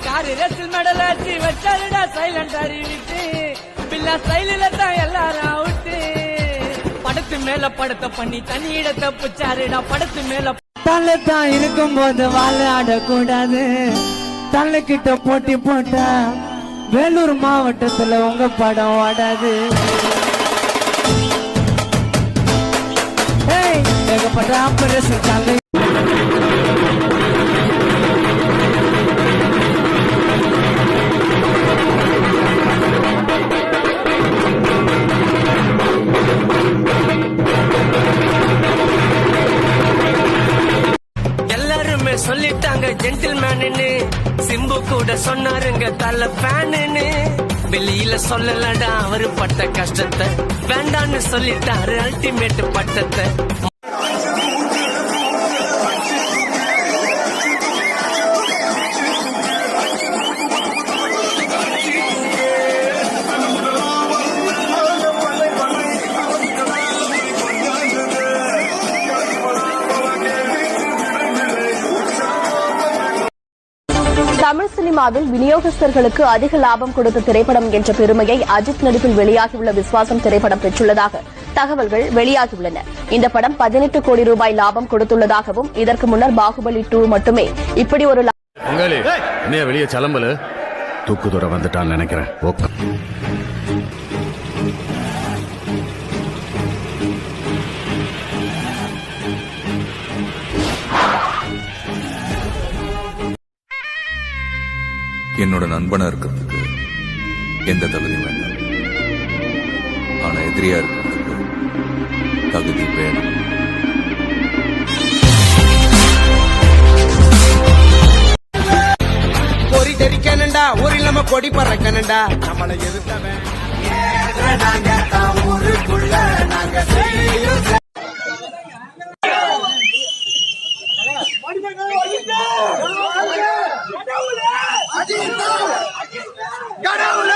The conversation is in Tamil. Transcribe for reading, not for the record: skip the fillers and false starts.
காரு ரேசில் மெடல் ஆச்சு வச்சாருடா சைலண்ட் அறிவிட்டு பில்லா ஸ்டைலில தான் எல்லாரும் அவுட்டு படத்து மேல படத்தை பண்ணி தனி இடத்தை புச்சாருடா படத்து மேல தலை தான் இருக்கும் போது வாழாடக்கூடாது தள்ளிக்கிட்ட போட்டி போட்டா வேலூர் மாவட்டத்துல உங்க படம் ஓடாது ஏகப்பட்ட ஆபரேஷன் தலை சொல்லிட்டாங்க ஜென்டில்மேனு சிம்பு கூட சொன்னாருங்க தல ஃபேனு வெளியில சொல்லலடா அவரு பட்ட கஷ்டத்தை வேண்டான்னு சொல்லிட்டாரு அல்டிமேட் பட்டத்தை தமிழ் சினிமாவில் விநியோகஸ்தர்களுக்கு அதிக லாபம் கொடுத்த திரைப்படம் என்ற பெருமையை அஜித் நடிப்பில் வெளியாகியுள்ள விஸ்வாசம் திரைப்படம் பெற்றுள்ளதாக தகவல்கள் வெளியாகியுள்ளன. இந்த படம் 18 கோடி ரூபாய் லாபம் கொடுத்துள்ளதாகவும் இதற்கு முன்னர் பாகுபலி 2 மட்டுமே இப்படி ஒரு வெளியே சலம்பல தூக்குதுறை வந்துட்டான்னு நினைக்கிறேன். என்னோட நண்பனா இருக்கிறதுக்கு எந்த தகுதி வேண்டாம், ஆனா எதிரியா இருக்கிறதுக்கு தகுதி வேணும். பொறி தெரிக்கணுண்டா ஊரில் நம்ம கொடி பறக்கணுண்டா நம்மளை எதிர்த்தவன் கடவுளே